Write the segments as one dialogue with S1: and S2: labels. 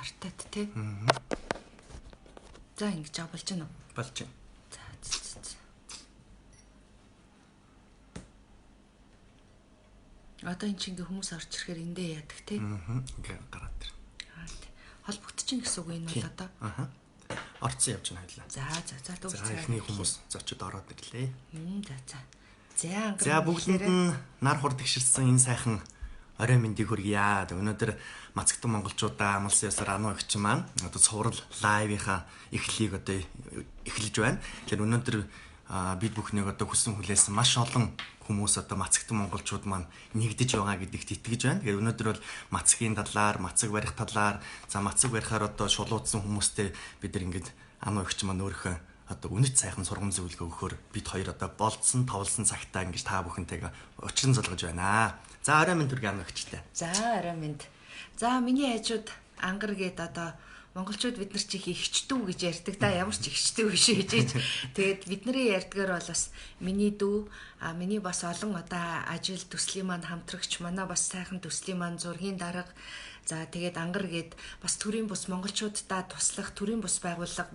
S1: артад тий. За ингэж болж байна уу?
S2: Болж байна.
S1: За. Одоо энэ чинь ингээ хүмүүс орж ирэхээр эндээ яадаг тий.
S2: Ингээ гараад ир.
S1: Холбогдчихин гэсэн үг энэ бол одоо.
S2: Орцсон явж байна хоёлаа.
S1: За
S2: За эхний хүмүүс зочид ороод ирлээ.
S1: За
S2: бүгдэнд нь нар хур тэгшэрсэн энэ сайхан орой мэндийг хүргье. Өнөөдөр Мацагтун монголчуудаа амлсан ёсоор ануу эгч маань одоо цуврал лайвынхаа эхлэлийг одоо эхэлж байна. Тэгэхээр өнөөдөр бид бүхнийг одоо хүссэн хүлээсэн маш олон хүмүүс одоо Мацагтун монголчууд маань нэгдэж байгаа гэдэгт итгэж байна. Тэгэхээр өнөөдөр бол мацгийн талаар, мацаг барих талаар, за мацаг барихаар одоо шулуудсан хүмүүстэй бид нар ингээд ануу эгч маань өөрийнхөө одоо үнэт сайхан сургам зөвлөгөө өгөхөөр бид хоёр одоо болцсон, товлсон цагтаа ингэж та бүхэнтэйгээ учлан залгаж байна. За орой минь түргэн ануу эгчтэй.
S1: За орой минь. За миний хажууд ангар гээд одоо монголчууд бид нар чих ихчдүү гэж ярьдаг да, ямар ч ихчдүү биш гэж. Тэгээд бидний ярьдгаар бол бас миний дүү, миний бас олон одоо ажил төслийн маань хамтрагч, манай бас сайхан төслийн маань зургийн дарга. За тэгээд ангар гээд бас төрийн бус монголчуудаа туслах төрийн бус байгууллага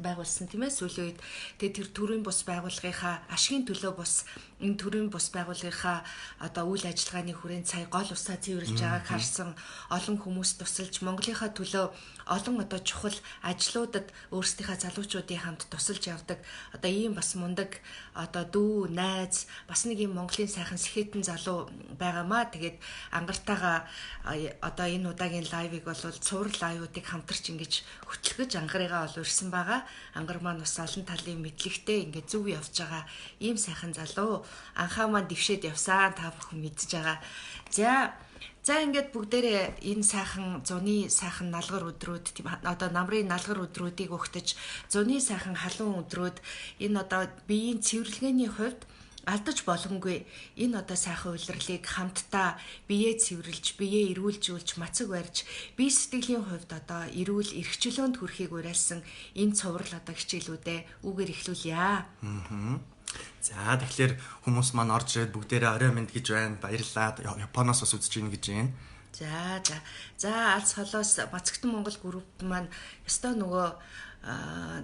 S1: байгуулсан тийм ээ сүүлийн үед. Тэгээд тэр төрийн бус байгууллагынхаа ашигын төлөө бус энэ төрийн бус байгууллагынхаа одоо үйл ажиллагааны хүрээнд сая гол усаа цэвэрлж байгааг харсан олон хүмүүс тусалж Монголынхаа төлөө олон одоо чухал ажлуудад өөрсдийнхээ залуучуудын хамт тусалж явдаг одоо ийм бас мундаг одоо дүү найз бас нэг юм Монголын сайхан сэхэтэн залуу байгаамаа. Тэгээд ангартайгаа одоо энэ удаагийн лайвыг бол цуврал лайвуудыг хамтарч ингэж хөтлөж ангарыгаа бол урьсан байгаа. Ангар маань бас олон талын мэдлэгтэй ингээд зүв явж байгаа ийм сайхан залуу. Анхаа маань дэвшээд явсан та бүхэн мэдж байгаа. За ингээд бүгдээрээ энэ сайхан зуны сайхан налгар өдрүүд тийм одоо намрын налгар өдрүүдийг өгтөж зуны сайхан халуун өдрүүд энэ одоо биеийн цэвэрлэгээний хувьд алдаж боломгүй энэ одоо сайхан улирлыг хамтдаа биеэ цэвэрлж, биеэ эрүүлжүүлж, мацаг барьж, бие сэтгэлийн хувьд одоо эрүүл эрхчлөөнд хүрэхийг уриалсан энэ цуврал одоо хичээлүүдээ үгээр эхлүүлье.
S2: За тэгэхээр хүмүүс маань орж ирээд бүгдээрээ орой минь гэж байна. Баярлалаа. Японоос бас үзэж ийн гэж байна.
S1: За алс холоос Мацагтун Монгол групп маань ёстой нөгөө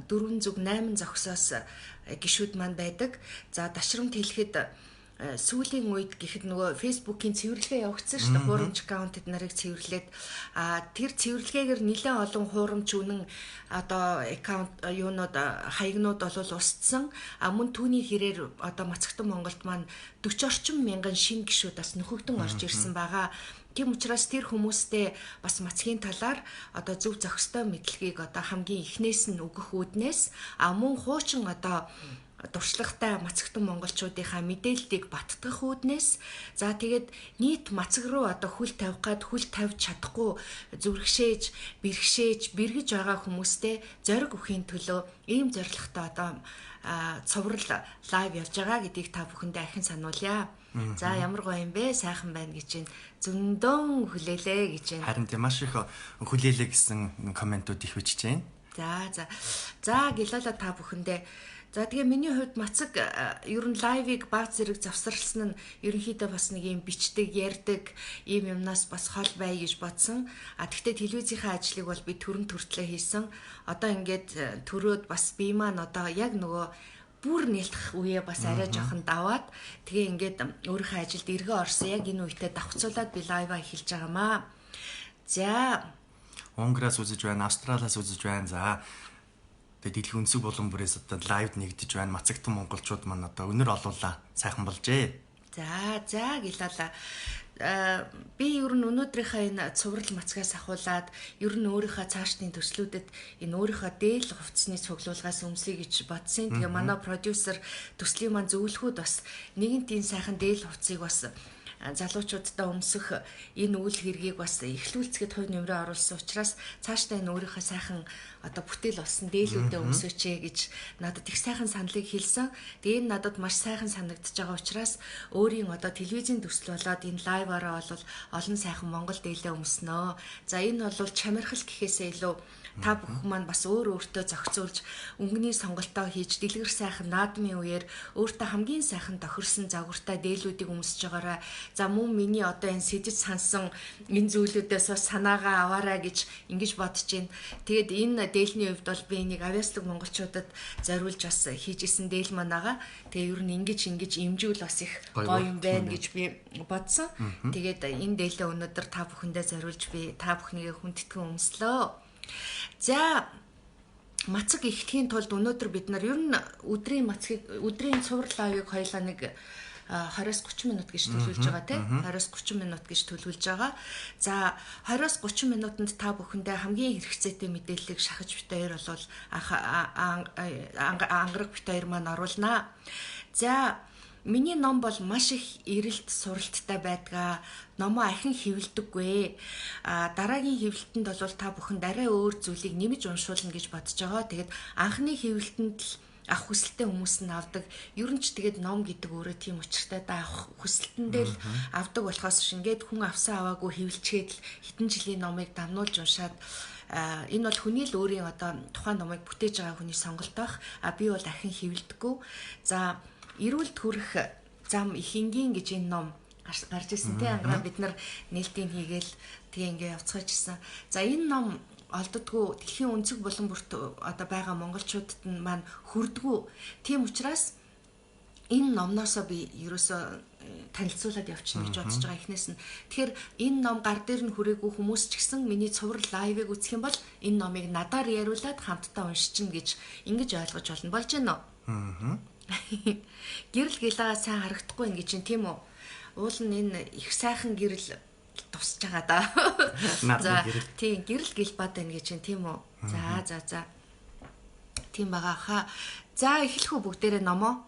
S1: 4 зүг 8 зогсоос гишүүд маань байдаг. За дашрамт хэлэхэд сүүлийн үед гэхэд нөгөө Facebook-ийн цэвэрлэгээ явагдсан шүү дээ. Хуурамч аккаунтд нарыг цэвэрлээд тэр цэвэрлэгээгээр нэлээд олон хуурамч үнэн одоо аккаунт юунууд хаягнууд бол устсан. Мөн түүний хэрээр одоо Мацагтун Монголд маань 40 орчим мянган шинэ гишүүд бас нөхөгдөн орж ирсэн байгаа. Тийм учраас тэр хүмүүстэй бас мацгийн талаар одоо зөв зохистой мэдлэгийг одоо хамгийн эхнээс нь өгөх үүднээс мөн хуучин одоо дуршлагтай Мацагтун монголчуудынхаа мэдээллийг баттгах үүднээс за тэгээд нийт мацаг руу одоо хүл тавих гад хүл тавьж чадахгүй зүрхшээж, бэргэж байгаа хүмүүстэй зориг өгөхийн төлөө ийм зорилготой одоо цуврал лайв явж байгаа гэдгийг та бүхэндээ ахин сануулъя. За ямар гоё юм бэ? Сайхан байна гэж байна. Зөндөн хүлээлээ гэж байна.
S2: Харин тийм маш их хүлээлээ гэсэн комментууд их бичиж байна.
S1: За гэлэлээ та бүхэндээ. За тэгээ миний хувьд мацаг ер нь лайвыг баг зэрэг завсарлсан нь ерөнхийдөө бас нэг юм бичдэг, ярьдаг ийм юмнаас бас хол бай гэж бодсон. Тэгвэл телевизийнхаа ажлыг бол би төрөм төртлөө хийсэн. Одоо ингээд төрөөд бас би маань одоо яг нөгөө бүр нэлтэх үе бас арай жоохон даваад тэгээ ингээд өөрийнхөө ажилд эргээ орсон. Яг энэ үедээ давхцуулаад би лайваа эхэлж байгаамаа. За
S2: Унграас үзэж байна, Австралиас үзэж байна. За дэлхийн өнцөг болон бүрээс одоо лайвд нэгдэж байна. Мацагтун монголчууд маань одоо өнөр олуулаа сайхан болжээ.
S1: За гэлээ. Би ер нь өнөөдрийнхээ энэ цуврал мацгаас ахуулаад ер нь өөрийнхөө цаашдын төслүүдэд энэ өөрийнхөө дээл хувцсны цуглуулгаас өмсөе гэж бодсон. Тэгээ манай продюсер төслийн маань зөвлөхүүд бас нэгэнт энэ сайхан дээл хувцсыг бас залуучуудаа өмсөх энэ үйл хэргийг бас эхлүүлцгээд хувь нэмрээ оруулсан учраас цаашдаа энэ өөрийнхөө сайхан одоо бүтээл болсон дээлүүдээ өмсөөч гэж надад их сайхан саналыг хэлсэн. Тэгээ энэ надад маш сайхан санагдаж байгаа учраас өөрийн одоо телевизийн төсөл болоод энэ лайваараа бол олон сайхан Монгол дээлээ өмснөө. За энэ бол чамирхал гэхээсээ илүү та бүхэн маань бас өөртөө зохицуулж өнгөний сонголтоо хийж дэлгэр сайхан наадмын үеэр өөртөө хамгийн сайхан тохирсон загвартай дээлүүдийг өмсөж байгаараа За мөн миний одоо энэ сэжиж сансан энэ зүйлүүдээс бас санаагаа аваарай гэж ингэж бодож байна. Тэгээд энэ дээлний хувьд бол би энийг авьяаслаг монголчуудад зориулж бас хийжсэн дээл манаага. Тэгээ ер нь ингэж имжүүл бас их гоё юм байна гэж би бодсон. Тэгээд энэ дээлээ өнөөдөр та бүхэндээ зориулж би та бүхнийг хүндэтгэн өмслөө. За мацаг эхлэхийн тулд өнөөдөр бид нар ер нь өдрийн цуврал лайвыг хоёулаа нэг 20-30 минут гэж төлөвлөж байгаа тийм 20-30 минут гэж төлөвлөж байгаа. За 20-30 минутанд та бүхэндээ хамгийн хэрэгцээтэй мэдээллийг шахаж бит хоёр бол ангараг бит хоёр маань оруулнаа. За миний ном бол маш их эрэлт суралттай байдгаа. Номоо ахин хэвлдэггүй. Дараагийн хэвлэлтэнд бол та бүхэнд арай өөр зүйлийг нэмж уншуулна гэж бодож байгаа. Тэгээд анхны хэвлэлтэнд л авах хүсэлтэй хүмүүс нь авдаг. Ер нь ч тэгээд ном гэдэг өөрөө тийм учиртай да авах хүсэлтэндээ л авдаг болохоос шингээд хүн авсан аваагүй хэвлчгээд л хэдэн жилийн номыг дамнуулж уншаад энэ бол хүний л өөрийн одоо тухайн номыг бүтээж байгаа хүний сонголт байх. Би бол ахин хэвлдэггүй. За эрүүлд хүрэх зам их энгийн гэж энэ ном гарч ирсэн тийм ангараа бид нар нээлтийг хийгээл тэгээ ингээ явцгааж ирсэн. За энэ ном олддоггүй дэлхийн өнцөг булан бүрт одоо байгаа монголчуудад нь маань хүрдэггүй. Тийм учраас энэ номноосоо би ерөөсөө танилцуулаад явчихна гэж бодож байгаа эхнээс нь. Тэгэхээр энэ ном гар дээр нь хүрээгүй хүмүүс ч гэсэн миний цуврал лайвыг үзэх юм бол энэ номыг надаар яриулаад хамтдаа уншчихна гэж ингэж ойлгож болно. Болж байна уу? Гэрэл гэлээ сайн харагдахгүй юм гэж чинь тийм үү? Уул нь энэ их сайхан гэрэл тусч байгаа да. За тийм гэрэл гэл бад байна гэж чинь тийм үү? За. Тийм байгаа хаа. За эхлэх үү бүгдээрээ номоо?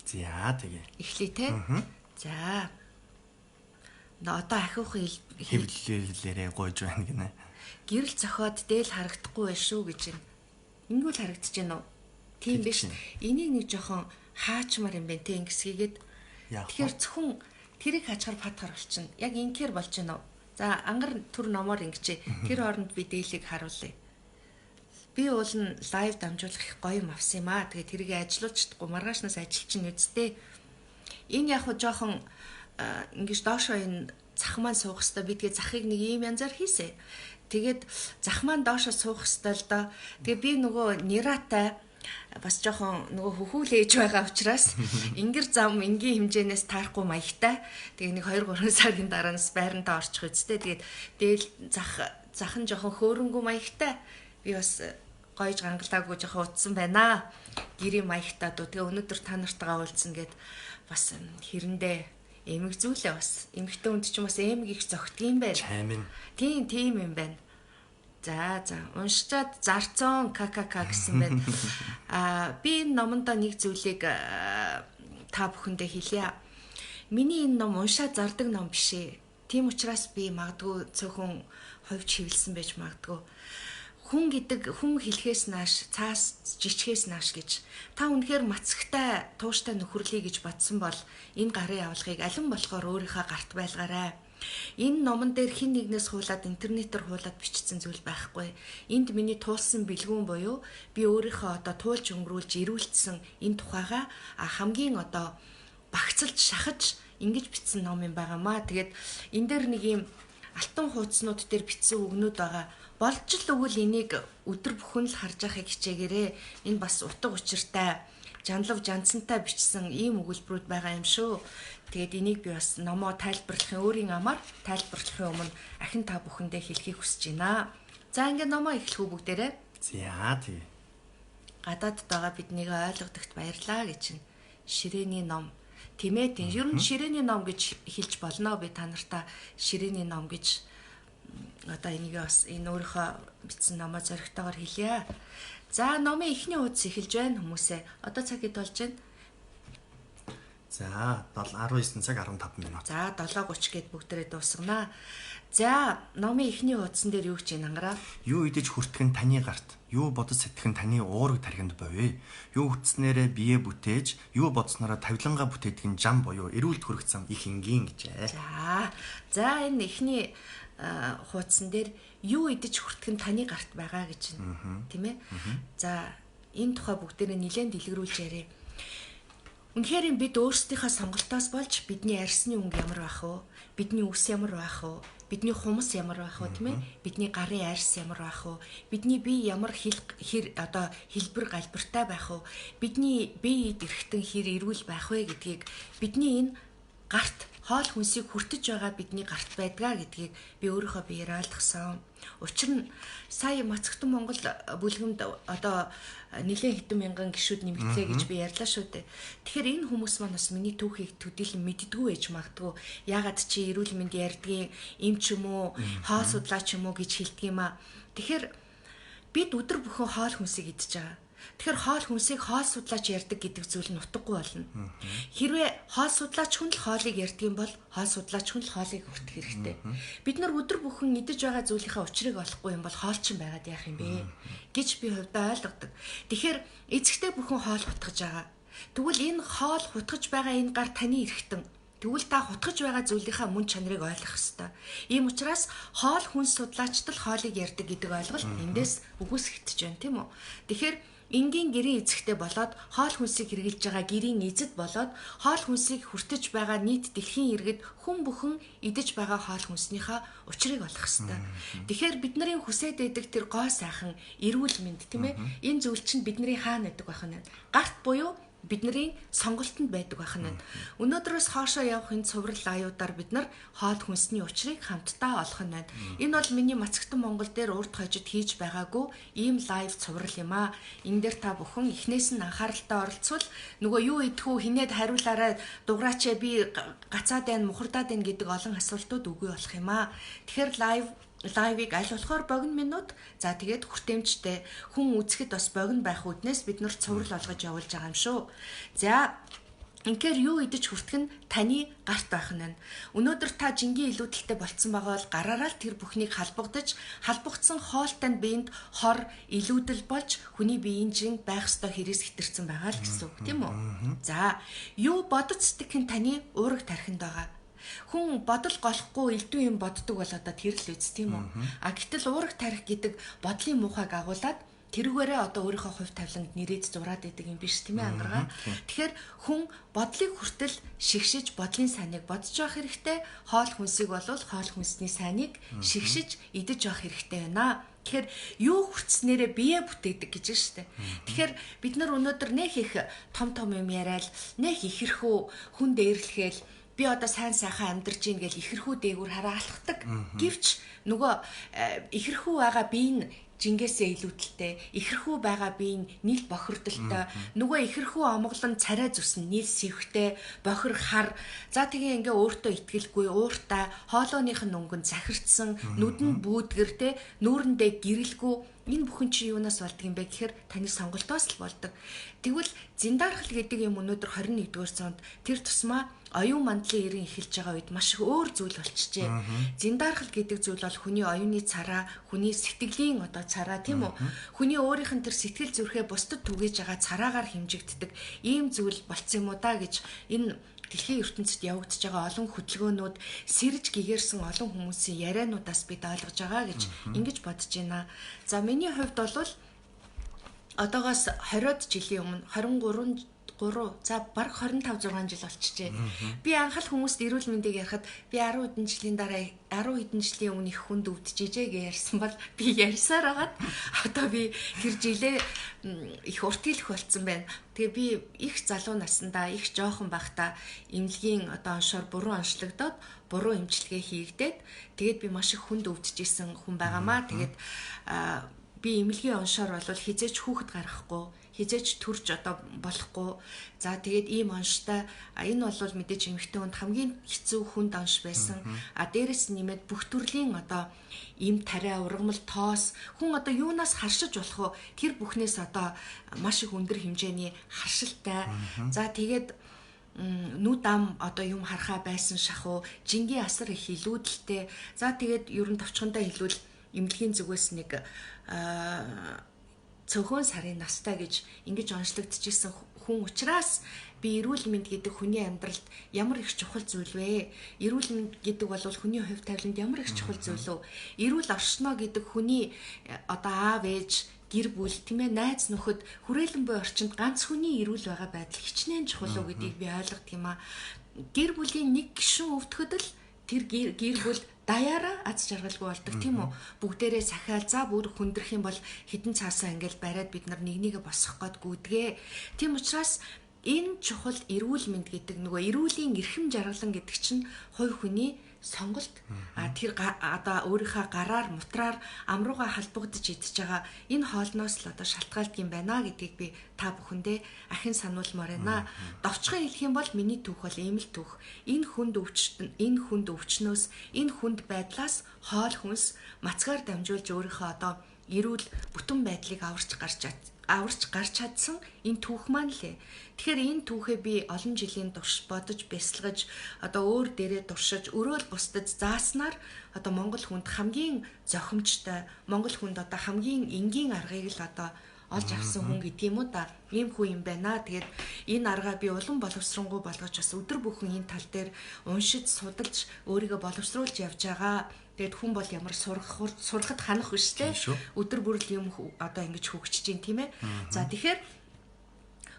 S2: За тэгээ.
S1: Эхлэе те. За. Одоо ахиухан
S2: хэвлэлээрээ гойж байна гинэ.
S1: Гэрэл зохиод дээл харагдахгүй байх шүү гэж байна. Ингүүл харагдаж байна уу? Тийм биш. Энийг нэг жоохон хаачмар юм байна те ингэсгээд. Тэгэхээр зөвхөн тэрийг хаачаар фатгаар болчихно. Яг ингээр болж байна уу? За ангар төр номоор ингэчээ. Тэр хооронд би дээлийг харуулъя. Би уул нь лайв дамжуулах их гоё юм авсан юм аа. Тэгээ тэрийг ажилуулж чадахгүй маргаашнаас ажил чинь үсттэй. Энэ яг хуу жоохон ингэж доошоо энэ зах маань суух хэвээр бидгээ захыг нэг ийм янзаар хийсэ. Тэгээд зах маань доошоо суух хэвээр л доо. Тэгээ би нөгөө ниратай бас жоохон нөгөө хөхүүлээж байгаа учраас ингэр зам энгийн хэмжээнээс таарахгүй маягтай. Тэгээ нэг 2-3 сарын дараанаас байрантаа орчих үсттэй. Тэгээд дээл зах нь жоохон хөөрөнгөө маягтай. Би бас гойж гангалаагүй жоохон утсан байна. Гэрийн маягтай дөө. Тэгээ өнөөдөр та нартайгаа уулзсан гэд бас хэрэндээ эмэг зүйлээ бас. Эмэгтэй хүнд ч бас эмэг их зөгтг юм байна.
S2: Чаймын.
S1: Тийм юм байна. За уншчаад зарцон ККК гэсэн байна. Би энэ номондоо нэг зүйлийг та бүхэндээ хэлье. Миний энэ ном уншаад зардаг ном биш ээ. Тийм учраас би магадгүй цөөхөн ховж хөвлөсөн байж магадгүй. Хүн хэлхээс нааш, цаас жичгээс нааш гэж та үнэхээр мацагтай тууштай нөхөрлөе гэж бодсон бол энэ гарын явуулгыг алин болохоор өөрийнхөө гарт байлгаарай. Энэ номон дээр хин нэгнээс хуулаад интернетээр хуулаад бичсэн зүйл байхгүй. Энд миний туулсан бэлгүүн буюу би өөрийнхөө одоо туулж өнгөрүүлж ирүүлсэн энэ тухайга хамгийн одоо багцалж шахаж ингэж бичсэн ном юм байгаамаа. Тэгээд энэ дээр нэг юм алтан хуудснууд дээр бичсэн үгнүүд байгаа. Болж л өгвөл энийг өдөр бүхэн л харж байхыг хичээгээрээ. Энэ бас утга учиртай, жанлав жанцантай бичсэн ийм өгүүлбэрүүд байгаа юм шүү. Тэгээд энийг би бас номоо тайлбарлахын өөрийн амаар тайлбарлахын өмнө ахин та бүхэндээ хэлхийг хүсэж байна. За ингээд номоо эхлэх үү бүгдээрээ.
S2: За тий.
S1: Гадаадд байгаа биднийг ойлгодогт баярлаа гэж чинь ширээний ном. Тэмээ тийм. Ер нь ширээний ном гэж хэлж болно. Би та нартаа ширээний ном гэж одоо энийг бас энэ өөрийнхөө бичсэн номоо зоригтойгоор хэлье. За номын эхний хуудас эхэлж байна хүмүүсээ. Одоо цаг хэд болж байна?
S2: За 19 цаг 15 минут.
S1: За 7:30 гээд бүгдээрээ дуусгана. За номын эхний хуудсан дээр юу гэж ангараа?
S2: Юу идэж хүртгэн таны гарт, юу бодож сэтгэн таны уурэг тархинд бовё. Юу хүчснээрээ бие бүтээж, юу бодснороо тавилангаа бүтээдэг жам буюу эрүүлд хүрэх зам их энгийн гэжээ.
S1: За энэ эхний хуудсан дээр юу идэж хүртгэн таны гарт байгаа гэж байна. Тийм ээ? За энэ тухай бүгдээрээ нэлээд дэлгэрүүлж яриа. Үнэхээр бид өөрсдийнхөө сонголтоос болж бидний арьсны өнгө ямар байх вэ? Бидний үс ямар байх вэ? Бидний хумс ямар байх вэ, тийм ээ? Бидний гарын арьс ямар байх вэ? Бидний бие ямар хэлбэр галбиртай байх вэ? Бидний биед эргэтэн хэр эрүүл байх вэ гэдгийг бидний энэ гарт хоол хүнсийг хүртэж байгаа бидний гарт байдгаа гэдгийг би өөрийнхөө биеэр ойлгосон. Учир нь сая Мацагтун Монгол бүлгэмд одоо нэлээд хэдэн мянган гишүүд нэмэгдлээ гэж би ярьлаа шүү дээ. Тэгэхээр энэ хүмүүс маань бас миний түүхийг төдийлөн мэддэггүй байж магадгүй. Ягаад чи эрүүл мэнд ярьдгийн эм ч юм уу, хоол судлаа ч юм уу гэж хэлдэг юм аа. Тэгэхээр бид өдөр бүхэн хоол хүнсийг идэж байгаа. Тэгэхээр хоол хүнсийг хоол судлаач ярьдаг гэдэг зүйл нь утгагүй болно. Хэрвээ хоол судлаач хүн л хоолыг ярьдаг юм бол хоол судлаач хүн л хоолыг хүртэх хэрэгтэй. Бид нар өдөр бүхэн идэж байгаа зүйлийнхаа учрыг олохгүй юм бол хоол чинь байгаад яах юм бэ гэж би хувьдаа ойлгодог. Тэгэхээр эцэгтэй бүхэн хоол хутгаж байгаа. Тэгвэл энэ хоол хутгаж байгаа энэ гар таны эрхтэн. Тэгвэл та хутгаж байгаа зүйлийнхаа мөн чанарыг ойлгох ёстой. Ийм учраас хоол хүнс судлаачд л хоолыг ярьдаг гэдэг ойлголт эндээс үгүйсгэж байна, тийм үү? Тэгэхээр энгийн гэрийн эзэгтэй болоод хоол хүнсийг хэрглэж байгаа гэрийн эзэд болоод хоол хүнсийг хүртэж байгаа нийт дэлхийн иргэд хүн бүхэн идэж байгаа хоол хүнснийхаа учрыг олох ёстой. Тэгэхээр бидний хүсээд байдаг тэр гоо сайхан эрүүл мэнд, тийм ээ? Энэ зүйл чинь бидний хаана байдаг байх нь? Гарт буюу бидний сонголтод байдаг байх нь. Өнөөдрөөс хоошоо явах энэ цуврал аюудаар бид нар хоол хүнсний учрыг хамтдаа олох нь байна. Энэ бол миний Мацагтун Монгол дээр урд хожид хийж байгаагүй ийм лайв цуврал юм аа. Энэ дээр та бүхэн эхнээс нь анхааралтай оролцвол нөгөө юу идэхүү хинээд хариулаарай дуграач би гацаад байна, мухардаад байна гэдэг олон асуултууд үгүй болох юм аа. Тэгэхээр лайвыг аль болохоор богино минут за тэгээд хүртээмжтэй хүн үзэхэд бас богино байх үднээс бид нар цуврал олгож явуулж байгаа юм шүү. За инхээр юу идэж хүртэх нь таны гарт байх нь. Өнөөдөр та жингийн илүүдэлтэй болцсон байгаа бол гараараа л тэр бүхнийг халбагдсан хоолтой биед хор илүүдэл болж хүний биеийн жин байх ёстой хэрэгс хэтэрсэн байгаа л гэсэн үг тийм үү? За юу бодож сэтгэх нь таны уурэг тархинд байгаа. Хүн бодол голохгүй элдв юм боддог бол одоо тэр л үз тийм үү? А гэтэл уурэг тарих гэдэг бодлын муухайг агуулад тэрүүгээрээ одоо өөрийнхөө хувь тавиланд нэрээд зураад идэг юм биш тийм ээ ангаргаа. Тэгэхээр хүн бодлыг хүртэл шигшиж бодлын сайныг бодож явах хэрэгтэй. Хоол хүнсийг болвол хоол хүнсний сайныг шигшиж идэж явах хэрэгтэй байна. Тэгэхээр юу хүртснээрээ бие бүтээдэг гэж байна шүү дээ. Тэгэхээр бид нар өнөөдөр нэх их том юм яриад нэх ихэрхүү хүн дээрлэхэл би одоо сайн сайхан амьдарч ийн гэж ихэрхүү дээгүүр хараа алхдаг. Гэвч нөгөө ихэрхүү байгаа бие нь жингээсээ илүүдэлтэй, ихэрхүү байгаа бие нь нийл бохирдолтой, нөгөө ихэрхүү омголон царай зүсэн нийл сэвхтэй, бохир хар. За тэгээ ингээ өөртөө итгэлгүй, ууртай, хоолойных нь өнгөнд захирцсан, нүдэн бүүдгэр те, нүүрэндээ гэрэлгүй. Энэ бүхэн чи юунаас болдог юм бэ гэхээр таны сонголтоос л болдог. Тэгвэл зиндархал гэдэг юм өнөөдөр 21-р зуунд тэр тусмаа оюун мандлын ирэн эхэлж байгаа үед маш их өөр зүйл болчихжээ. Зиндархал гэдэг зүйл бол хүний оюуны цараа, хүний сэтгэлийн одоо цараа тийм үү? Хүний өөрийнх нь тэр сэтгэл зүрхээ бусдад түгээж байгаа цараагаар хэмжигддэг ийм зүйл болцсон юм уу да гэж энэ дэлхийн ертөнцид явагдаж байгаа олон хөдөлгөөнүүд сэрж гэгэрсэн олон хүмүүсийн яриануудаас бид ойлгож байгаа гэж ингэж бодож байна. За миний хувьд бол одоогоос 20-од жилийн өмнө 23 за бараг 25 6 жил болчихжээ. Би анхаал хүмүүст эрүүл мэндийг ярихад би 10 хэдэн жилийн дараа 10 хэдэн жилийн өмнө их хүнд өвдөжээ гэж ярьсан бол би ярьсаар агаад одоо би тэр жилээ их урт хэлэх болцсон байна. Тэгээ би их залуу наснда их жоохон байхдаа эмнэлгийн одоо оншоор буруу онцлогдоод буруу эмчилгээ хийгдээд тэгээд би маш их хүнд өвдөжсэн хүн байгаамаа. Тэгээд би эмнэлгийн оншоор бол хизээч хүүхэд гаргахгүй хизээч төрж одоо болохгүй. За тэгээд ийм онштой энэ бол мэдээж эмэгтэй хүнд хамгийн хэцүү хүнд онш байсан. А дээрэс нэмээд бүх төрлийн одоо им тариа ургамал тоос хүн одоо юунаас харшиж болох вэ? Тэр бүхнээс одоо маш их өндөр хэмжээний харшилтай. За тэгээд нүд ам одоо юм харахаа байсан шахуу жингийн асар их илүүдэлтэй. За тэгээд ерөн товчхондоо хэлвэл эмнэлгийн зүгээс нэг цөөхөн сарын настай гэж ингэж онцлогдчихсэн хүн учраас би эрүүл мэнд гэдэг хүний амьдралд ямар их чухал зүйл вэ? Эрүүл мэнд гэдэг бол хүний хувь тавиланд ямар их чухал зүйл вэ? Эрүүл оршноо гэдэг хүний одоо аав ээж гэр бүл тийм ээ найз нөхөд хүрээлэн буй орчинд ганц хүний эрүүл байгаа байдал хичнээн чухал уу гэдгийг би ойлгох юм а. Гэр бүлийн нэг гишүүн өвдөхөд л тэр гэр бүл даяараа аз жаргалгүй болдог тийм үү. Бүгдээрээ сахиал за бүр хүндрэх юм бол хідэн цаасаа ингээл бариад бид нар нэгнийгээ босгох гээд гүйдгээ. Тийм учраас энэ чухал эрүүл мэнд гэдэг нөгөө эрүүлийн эрхэм жаргалан гэдэг чинь хувь хүний сонголт тэр одоо өөрийнхөө гараар мутраар амрууга халбагдаж идэж байгаа энэ хоолноос л одоо шалтгаалдаг юм байна гэдгийг би та бүхэндээ ахин сануулмаар байна. Довчхон хэлэх юм бол миний түүх бол ийм л түүх. Энэ хүнд өвчнөөс энэ хүнд байдлаас хоол хүнс мацгаар дамжуулж өөрийнхөө одоо эрүүл бүтэн байдлыг аварч гарч чадсан энэ түүх маань лээ. Тэгэхээр энэ түүхээ би олон жилийн турш бодож бясалгаж одоо өөр дээрээ туршиж өрөөл бусдад зааснаар одоо Монгол хүнд хамгийн зохимжтой Монгол хүнд одоо хамгийн энгийн аргыг л одоо олж авсан хүн гэдэг юм уу да. Ийм хүн юм байна. Тэгээд энэ аргаа би улам боловсронгуй болгож бас өдөр бүхэн энэ тал дээр уншиж судалж өөрийгөө боловсруулж явж байгаа. Тэгээд хүн бол ямар сурахад ханах биш те. Өдөр бүр л юм одоо ингэж хөгжиж гин тийм ээ. За тэгэхээр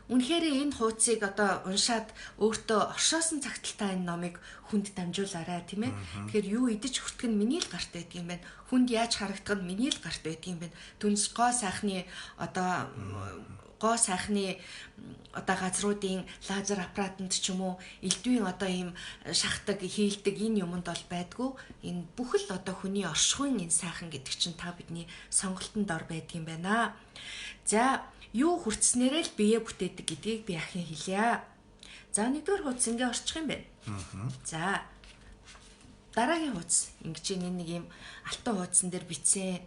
S1: үнэхээр энэ хуудсыг одоо уншаад өөртөө оршоосон цагталтаа энэ номыг хүнд дамжуулаарай тийм ээ. Тэгэхээр юу идэж хүртэх нь миний л гарт байдаг юм байна. Хүнд яаж харагдах нь миний л гарт байдаг юм байна. Түнс гоо сайхны газруудын лазер аппаратанд ч юм уу элдвийн одоо ийм шахдаг хийлдэг энэ юмд бол байдгүй. Энэ бүх л одоо хүний оршихуйн энэ сайхан гэдэг чинь та бидний сонголтонд ор байдаг юм байна. За юу хүртснээрээ л бие бүтээдэг гэдгийг би ахин хэлье. За нэгдүгээр хуудас ингээ орчих юм байна. За дараагийн хуудас ингэж нэг юм алтан хуудсан дээр бичсэн.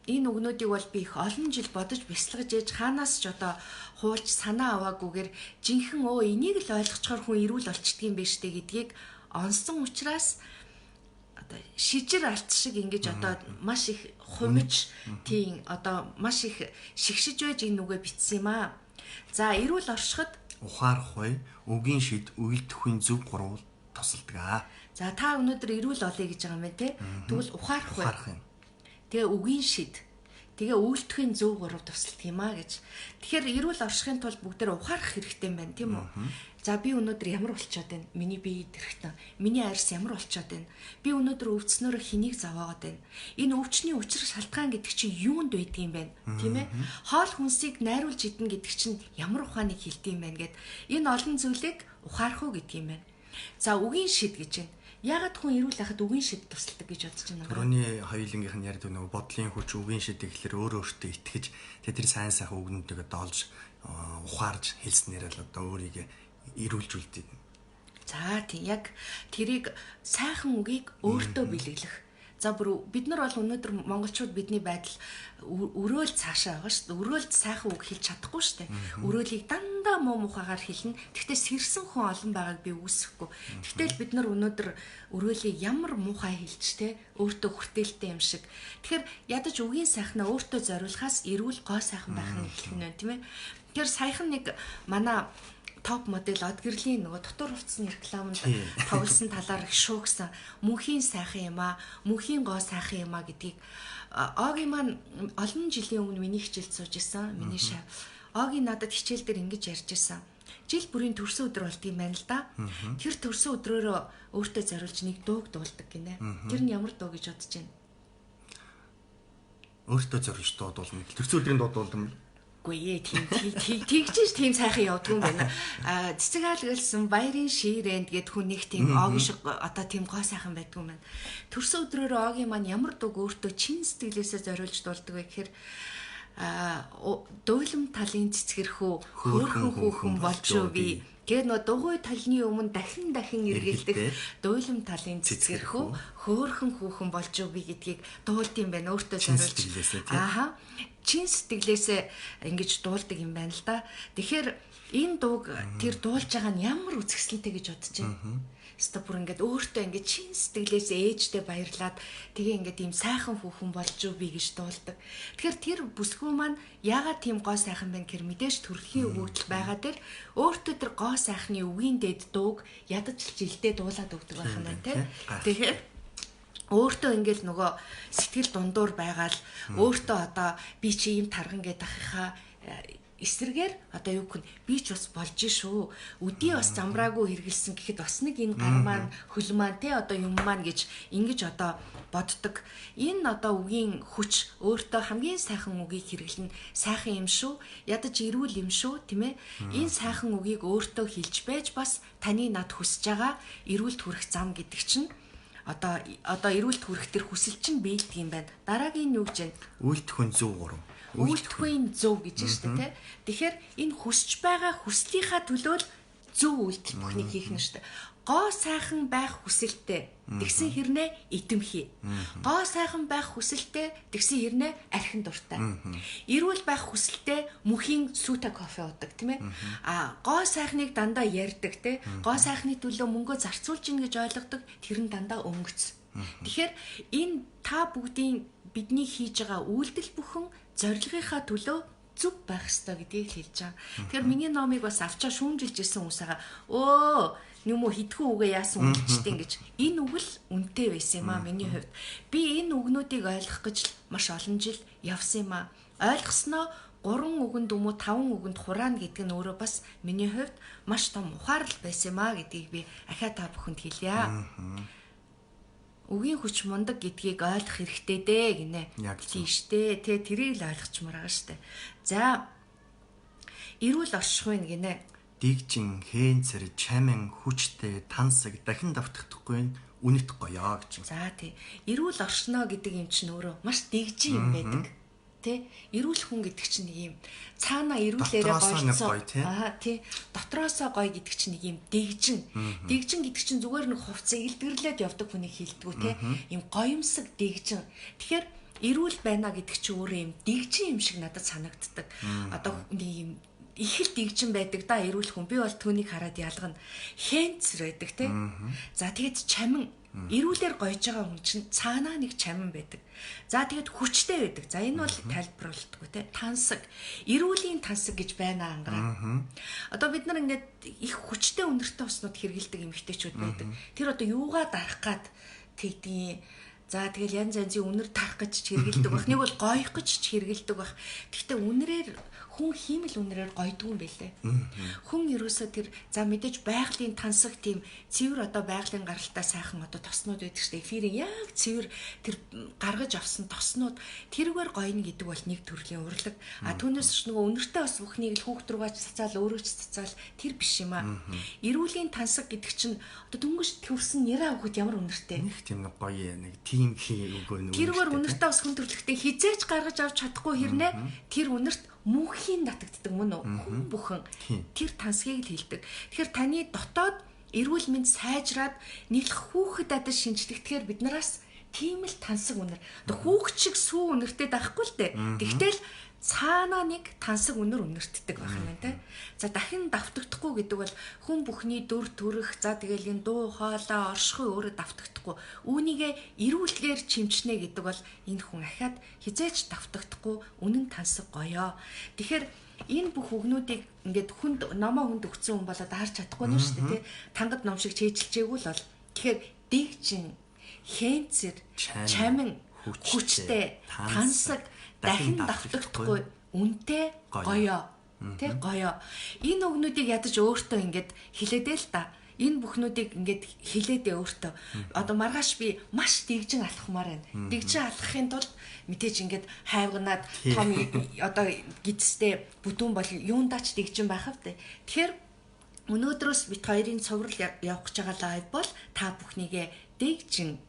S1: Энэ үгнүүдийг бол би их олон жил бодож бясалгаж ээж хаанаас ч одоо хуулж санаа аваагүйгээр жинхэнэ энийг л ойлгочхоор хүн эрүүл болчдөг юм биш үү гэдгийг онсон учраас одоо шижир алт шиг ингэж одоо маш их хумж тийм одоо маш их шигшиж байж энэ үгээ бичсэн юм аа. За эрүүл оршиход
S2: ухаарах бай, үгийн шид үйлдэхүйн зөв гурвал тусалдаг аа.
S1: За та өнөөдөр эрүүл олъё гэж байгаа юм байна те. Тэгвэл ухаарах бай. Тэгээ үгийн шид. Тэгээ үйлдэхүйн зөв гурав тусалдаг юм аа гэж. Тэгэхээр эрүүл оршихын тулд бүгдээр ухаарах хэрэгтэй юм байна тийм үү? За би өнөөдөр ямар болчиход байна? Миний бие дэрхтэн. Миний арьс ямар болчиход байна? Би өнөөдөр өвдснөөр хэнийг заваагаад байна? Энэ өвчний учир шалтгаан гэдэг чинь юунд байдаг юм бэ? Тийм ээ? Хоол хүнсийг найруулж идэх гэдэг чинь ямар ухааныг хэлдэг юм бэ гэд энэ олон зүйлийг ухаарах уу гэдэг юм байна. За үгийн шид гэж байна. Яагаад хүн эрүүл байхад үгийн шид тусалдаг гэж бодож байна?
S2: Түрүүний хоёулынгийнх нь яриад нөгөө бодлын хүч үгийн шид гэхэлэр өөртөө итгэж тэр сайн сайхан үгнүүдээ доолж ухаарж хэлснээр л одоо өөрийгөө эрүүлжүүлдэг.
S1: За тийм яг тэрийг сайхан үгийг өөртөө бэлэглэх. За бүр бид нар бол өнөөдөр монголчууд бидний байдал өрөөл цаашаа байгаа шүү дээ. Өрөөлд сайхан үг хэлж чадахгүй шүү дээ. Өрөөлийг дандаа муу мухагаар хэлнэ. Гэхдээ сэрсэн хүн олон байгааг би үүсэхгүй. Тэгтэл бид нар өнөөдөр өрөөлийг ямар муухай хэлж те өөртөө хүртээлтэй юм шиг. Тэгэхээр ядаж үгийн сайхнаа өөртөө зориулахаас эрүүл гоо сайхан байх нь эхлэх нь байна тийм ээ. Тэгэхээр саяхан нэг манай топ модель од гэрлийн нөгөө дотор хувцсны рекламанд тоглосон талаар их шуугсан. Мөнхийн сайхан юм аа, мөнхийн гоо сайхан юм аа гэдгийг Огийн маань олон жилийн өмнө миний хичээлд сууж исэн. Миний шав. Огийн надад хичээл дээр ингэж ярьж исэн. Жил бүрийн төрсөн өдөр болд юм байна л да. Тэр төрсөн өдрөөрөө өөртөө зориулж нэг дууг дуулдаг гинэ. Тэр нь ямар дуу гэж бодож байна?
S2: Өөртөө зориулж дуудуулна. Төрсөн өдрийн дуу дуулна.
S1: Үгүй ээ тэгж тийм сайхан явдгүй юм байна. Цэцэг хаалгалсан баярын ширэнд гэд хүн нэг тийм Огийн шиг одоо тийм гоо сайхан байдгүй юм байна. Төрсөн өдрөөр Огийн маань ямар дууг өөртөө чин сэтгэлээсээ зориулж дуулдаг вэ гэхээр дуйлам талын цэцгэрхүү хөөрхөн хүүхэн болж юу би. Тэгээд нөө дугуй талны өмнө дахин эргэлдэх дуйлам талын цэцгэрхүү хөөрхөн хүүхэн болж юу би гэдгийг дуулд юм байна өөртөө зориулж. Ааха чин сэтгэлээсээ ингэж дуулдаг юм байна л да. Тэгэхээр энэ дууг тэр дуулж байгаа нь ямар үзэсгэлэнтэй гэж бодож байна. Хэвээ бүр ингэж өөртөө ингэж чин сэтгэлээсээ ээжтэй баярлаад тэгээ ингэж ийм сайхан хүүхэн болж юу би гэж дуулдаг. Тэгэхээр тэр бүсгүй маань яагаад тийм гоо сайхан байна гэхээр мэдээж төрөлхийн өгөгдөл байгаа дээр өөртөө тэр гоо сайхны үгийн дэд дууг ядаж жилдээ дуулаад өгдөг байх юм байна те. Тэгэхээр өөртөө ингээл нөгөө сэтгэл дундуур байгаал өөртөө одоо би чи ийм тарган гэдэг ахихаа эсрэгээр одоо юу гэх би ч бас болж шүү. Өдий бас замбраагүй хэрэгэлсэн гэхэд бас нэг энэ гар маань хөл маань те одоо юм маань гэж ингэж одоо боддог. Энэ одоо үгийн хүч өөртөө хамгийн сайхан үгийг хэрэглэн сайхан юм шүү. Ядаж эрүүл юм шүү, тийм ээ. Энэ сайхан үгийг өөртөө хэлж байж бас таны над хүсэж байгаа эрүүлд хүрэх зам гэдэг чинь одоо эрүүлд хүрэх тэр хүсэл чинь биелдэг юм байна. Дараагийн нь юу гэж вэ?
S2: Үйлдэхүүн зөв гурав.
S1: Үйлдэхүүн зөв гэж шүү дээ, тэ. Тэгэхээр энэ хүсэж байгаа хүслийнхаа төлөө л зөв үйлдэл бүхнийг хийх нь шүү дээ. Гоо сайхан байх хүсэлтэй тэгсэн хэрнээ идэвхий. Гоо сайхан байх хүсэлтэй тэгсэн хэрнээ архин дуртай. Эрүүл байх хүсэлтэй мөхийн сүта кофе уудаг, тийм ээ. Гоо сайхныг дандаа ярьдаг, тэ. Гоо сайхны төлөө мөнгө зарцуулж ийн гэж ойлгодог, тэр нь дандаа өнгөц. Тэгэхээр энэ та бүгдийн бидний хийж байгаа үйлдэл бүхэн зорилгынхаа төлөө зүг байх ёстой гэдгийг хэлж байгаа. Тэгэхээр миний номыг бас авчаа шүүмжилж ирсэн хүмүүс байгаа. Нүм үү хитгэн үгээ яасан үнэлчтэй гэж. Энэ үг л үнэтэй байсан юм аа миний хувьд. Би энэ үгнүүдийг ойлгох гэж маш олон жил явсан юм аа. Ойлгосноо 3 үгэнд юм уу 5 үгэнд хураана гэдэг нь өөрөө бас миний хувьд маш том ухаарл байсан юм аа гэдгийг би ахаа та бүхэнд хэлье. Үгийн хүч мундаг гэдгийг ойлгох хэрэгтэй дээ гинэ. Тийш дээ. Тэ тэрийг л ойлгочмоор байгаа штэ. За эрүүл оршихуйн гинэ.
S2: Дигжин, хээнцэр, чамин, хүчтэй, тансаг дахин давтахдаггүй үнэт гоёо гэж.
S1: За тий. Эрүүл оршино гэдэг юм чинь өөрөө маш дигжин юм байдаг. Тэ эрүүл хүн гэдэг чинь нэг юм цаана эрүүлээрээ гойцсон. Тий. Дотроосоо гоё гэдэг чинь нэг юм дигжин. Дигжин гэдэг чинь зүгээр нэг хувцас илтгэрлээд явдаг хүнийг хэлдэггүй те. Им гоёмсог дигжин. Тэгэхээр эрүүл байна гэдэг чинь өөрөө юм дигжин юм шиг надад санагддаг. Одоо нэг юм их л дигжин байдаг да эрүүл хүн. Би бол түүнийг хараад ялгана. Хэнцэр байдаг те. За тэгээд чамин эрүүлэр гойж байгаа хүн чинь цаанаа нэг чамин байдаг. За тэгээд хүчтэй байдаг. За энэ бол тайлбарлалтгүй те. Тансаг. Эрүүлийн тансаг гэж байна ангараа. Одоо бид нар ингээд их хүчтэй өнөртэй уснууд хэргэлдэг эмэгтэйчүүд байдаг. Тэр одоо юугаа дарах гад тэгдیں۔ За тэгэл янз янзын үнэр тарах гэж хэргэлдэг байх. Нэг бол гойх гэж хэргэлдэг байх. Гэхдээ үнэрээр хүн хиймэл үнэрээр гойдгүй юм байлээ. Хүн ерөөсөө тэр за мэдээж байгалийн тансаг тийм цэвэр одоо байгалийн гаралтай сайхан одоо тоснууд байдаг шүү дээ. Эфирийн яг цэвэр тэр гаргаж авсан тоснууд тэрүүгээр гойно гэдэг бол нэг төрлийн урлаг. Түүнээс ч нөгөө үнэртэй бас бүхнийг л хүүхд руугаа цацаал өөрөө ч цацаал тэр биш юм аа. Эрүүлийн тансаг гэдэг чинь одоо дөнгөж төвсөн нэраа өгөхөд ямар үнэртэй.
S2: Нэг тийм нэг гоё нэг тийм үгүй нүү.
S1: Тэрүүгээр үнэртэй бас хүн төрлөختөө хизээч гаргаж авч чадахгүй хэрнээ тэр үнэрт мөнхийн татагддаг мөн үү? Хүн бүхэн тэр тансгийг л хэлдэг. Тэгэхээр таны дотоод эрүүл мэнд сайжраад нийлэх хүүхэд адил шинжлэхтэйгээр биднээс тийм л тансаг үнэр. Одоо хүүхэд шиг сүү үнэртэй байхгүй л дээ. Тэгтэл цаанаа нэг тансаг үнэр үнэртдэг байх юм байна те. За дахин давтагдахгүй гэдэг бол хүн бүхний дүр төрх за тэгэл энэ дуу хоолой оршихуй өөрөө давтагдахгүй. Үүнийгээ эрүүлгээр чимчнэ гэдэг бол энэ хүн ахаад хизээч давтагдахгүй үнэн тансаг гоёо. Тэгэхээр энэ бүх үгнүүдийг ингээд хүнд номоо хүнд өгсөн хүн болоод харж чадахгүй нь шүү дээ те. Тангад ном шиг чийжилчээгүй л бол тэгэхээр дигжин, хэнцэр, чамин, хүчтэй, тансаг дахин давтагдахгүй үнтэй гоёо. Тэ гоёо. Энэ үгнүүдийг ядаж өөртөө ингээд хэлээдээ л та. Энэ бүхнүүдийг ингээд хэлээдээ өөртөө. Одоо маргааш би маш дэгжин алхмаар байна. Дэгжин алхахын тулд мэдээж ингээд хайвганаад том одоо гидстэй бүдүүн бол юундаач дэгжин байх автай. Тэгэхээр өнөөдрөөс бит хоёрын цуврал явах гэж байгаа лайв бол та бүхнийгээ дэгжин,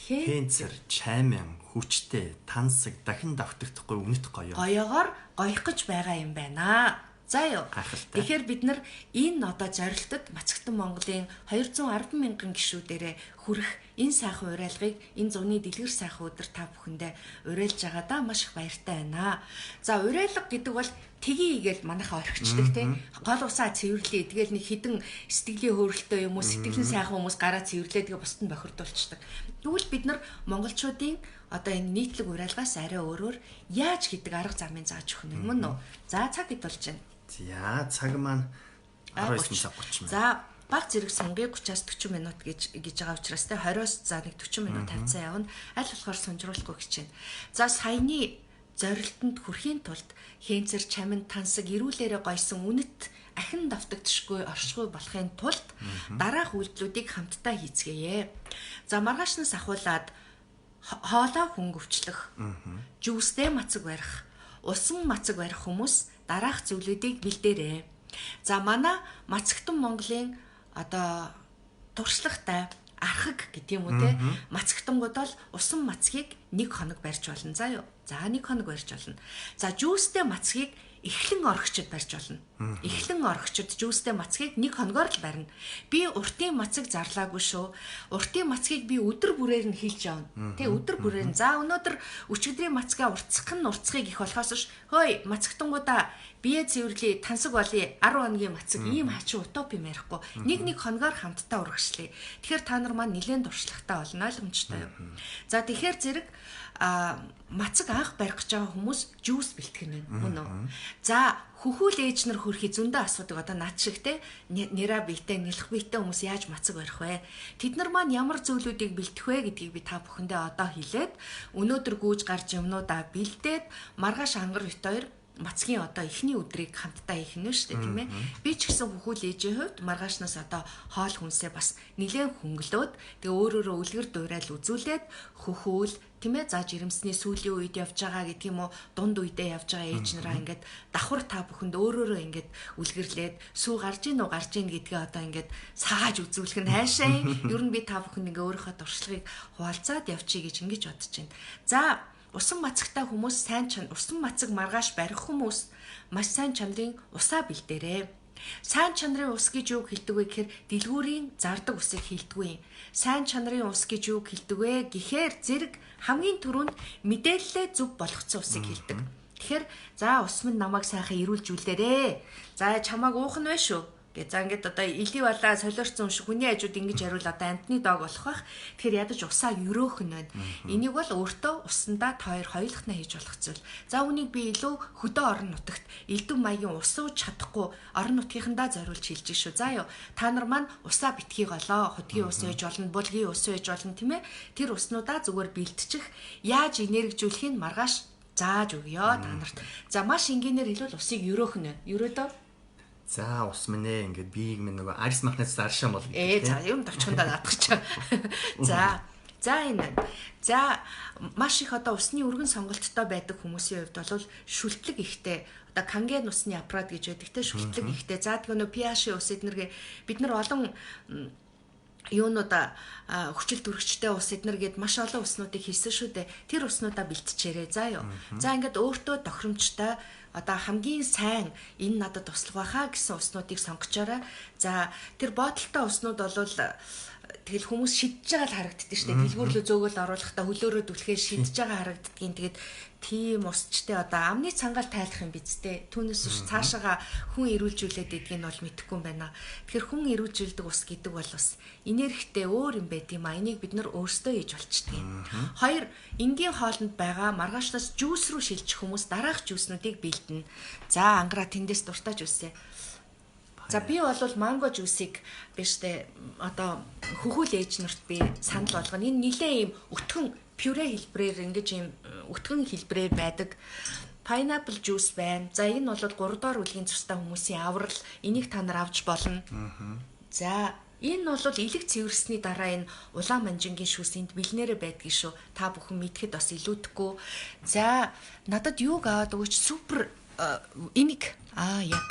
S2: хэнцэр, чамин, хүчтэй, тансаг дахин давтагдахгүй үнэт гоёо.
S1: Гоёогоор гоёх гэж байгаа юм байна. За юу. Тэгэхээр бид нар энэ одоо зорилтод Мацагтан Монголын 210 мянган гишүүдэрээ хүрэх энэ сайхан уриалгыг энэ зуны дэлгэр сайхан өдөр та бүхэндээ уриалж байгаадаа маш их баяртай байна. За уриалга гэдэг бол тгий игээл манайхаа орхичдаг тийм гол усаа цэвэрлэе. Тэгэл нэг хідэн сэтгэлийн хөөрөлтөө юм уу сэтгэлэн сайхан хүмүүс гараа цэвэрлээ тэгээ бусд нь бохирдуулчихдаг. Тэгвэл бид нар монголчуудын одоо энэ нийтлэг уриалгаас арай өөрөөр яаж хийдэг арга замын зааж өгөх юм мөн үү? За цаг хэд болж байна?
S2: За цаг маань 19:30.
S1: За баг зэрэг сунгийн 30-аас 40 минут гэж байгаа учраас те 20-оос за нэг 40 минут тавьсан явна. Аль болохоор сунжруулахгүй хичээнэ. За саяны зорилтонд хүрэхийн тулд хэнцэр чамин тансаг эрүүлээрээ гойсон үнэт ахин давтагдшгүй оршгүй болохын тулд дараах үйлдэлүүдийг хамтдаа хийцгээе. За маргаашнаас ахуулаад хоолоо хөнгөвчлөх, жүүстэй мацаг барих, усан мацаг барих хүмүүс дараах зүйлүүдийг бэлдээрэй. За манай Мацагтан Монголын одоо туршлагатай архаг гэдэг юм уу те мацагтангууд бол усан мацгийг 1 хоног барьж болно. За юу. За 1 хоног барьж болно. За жүүстэй мацгийг эхлэн орогчд барьж болно. Эхлэн орогчд жүүстэй мацгийг 1 хоногоор л барина. Би уртын мацыг зарлаагүй шүү. Уртын мацгийг би өдөр бүрээр нь хийлж явна. Тэ өдөр бүрээр нь. За өнөөдөр өчигдрийн мацгаа уртсах нь уртсахыг их болохоос ш. Хөөе мацагтангуудаа бие цэвэрлэе, тансаг болъё. 10 хоногийн мацаг ийм хачин утопи ярихгүй. 1 хоногоор хамтдаа урагшлая. Тэгэхээр та нар маань нэлээд туршлагатай болно, ойлгомжтой юу? За тэгэхээр зэрэг мацаг анх барих гэж байгаа хүмүүс жүүс бэлтгэн байна. Мөн үү? За хөхүүл ээж нар хөрхий зөндөө асуудаг одоо над шиг те нера биетэй нэлэх биетэй хүмүүс яаж мацаг барих вэ? Тэд нар маань ямар зүйлүүдийг бэлтэх вэ гэдгийг би та бүхэндээ одоо хэлээд өнөөдөр гүйж гарч юмнуудаа бэлдээд маргааш ангар бит хоёр мацгийн одоо эхний өдрийг хамтдаа хийх нь шүү дээ тийм ээ. Би ч гэсэн хөхүүл ээжийн хувьд маргаашнаас одоо хоол хүнсээ бас нэлээд хөнгөлөөд тэгээ өөрөөрөө үлгэр дуурайл үзүүлээд хөхүүл тийм ээ за жирэмсний сүүлийн үед явж байгаа гэдэг юм уу дунд үедээ явж байгаа ээж нараа ингээд давхар та бүхэнд өөрөөрөө ингээд үлгэрлээд сүү гарж ийн үү гарж ийн гэдгээ одоо ингээд сааж үзүүлэх нь хайшаа ер нь би та бүхэнд ингээд өөрийнхөө туршлагыг хуваалцаад явчих гэж ингэж бодож байна. За усан мацагтай хүмүүс усан мацаг маргааш барих хүмүүс маш сайн чанарын усаа бэлдээрээ. Сайн чанарын ус гэж юу хэлдэг вэ гэхээр дэлгүүрийн зардаг усыг хэлдэг юм. Сайн чанарын ус гэж юу хэлдэг вэ гэхээр зэрэг хамгийн түрүүнд мэдээлэлээ зөв болгоцсон усыг хэлдэг. Тэгэхээр за ус минь намайг сайхан ирүүлжүүлээрээ. За чамааг уух нь вэ шүү. За ингээд одоо илий балаа солиорцсон шиг хүний хажууд ингэж хариул одоо амтны дог болох бах. Тэгэхээр ядаж усаа өрөөх нь байна. Энийг бол өөртөө усандаа хоёулахнаа хийж болох зүйл. За үнийг би илүү хөдөө орон нутагт элдв маягийн ус ууж чадахгүй орон нутгийнхандаа зориулж хэлж шүү. За юу та нар маань усаа битгий голоо хөдгийн ус ээж болно, булгийн ус ээж болно тийм ээ. Тэр уснуудаа зүгээр бэлтчих. Яаж энергижүүлэхийг маргааш зааж өгье та нарт. За маш энгийнээр хэлвэл усыг өрөөх нь. Өрөөдөө
S2: за ус минь ингээд биеиг минь нөгөө арьс махнаас заршаа бол.
S1: За юм давчхандаа наадах ч. За энэ. За маш их одоо усны өргөн сонголттой байдаг хүмүүсийн хувьд бол шүлтлэг ихтэй одоо канген усны аппарат гэж байдаг те шүлтлэг ихтэй. За тэгээ нөө pH ус эднэргээ бид нар олон юунуудаа хүчил төрөгчтэй ус эднэр гээд маш олон уснуудыг хийсэн шүү дээ. Тэр уснуудаа бэлтчээрээ. За юу. За ингээд өөртөө тохиромжтой одоо хамгийн сайн энэ надад туслах байхаа гэсэн уснуудыг сонгочоорой. За тэр боотолтой уснууд бол тэгэл хүмүүс шидэж байгаа л харагддаг шүү дээ. Дэлгүүрлөө зөөгөл оруулахдаа хөлөөрөө түлхээ шидэж байгаа харагддгийн тэгээд тийм усчтэй одоо амны цангаал тайлах юм бизтэй. Түүнээс биш цаашаага хүн ирүүлжүүлээд идэх нь бол мэдэхгүй юм байна. Тэгэхээр хүн ирүүлжүүлдэг ус гэдэг бол бас энергитэй өөр юм байт юм а. Энийг бид нар өөрсдөө хийж болчдөг юм. Хоёр энгийн хоолнд байгаа маргаашнаас жүүс рүү шилжих хүмүүс дараах жүүснүүдийг бэлдэнэ. За ангараа тэндээс дуртаж үсэ. За би бол манго жүүсийг биштэй одоо хөхүүл ээж нарт би санал болгоно. Энэ нилээ юм өтгөн пюре хэлбэрээр ингэж юм өтгөн хэлбэрээр байдаг. Pineapple juice байна. За энэ бол 3 доор үлгийн цустай хүмүүсийн аврал. Энийг та нар авч болно. За энэ бол илэг цэвэрсний дараа энэ улаан манжингийн шүүсэнд бэлнээрээ байдгийг шүү. Та бүхэн мэдхэд бас илүүдэхгүй. За надад юуг аваад өгөөч супер энийг яг.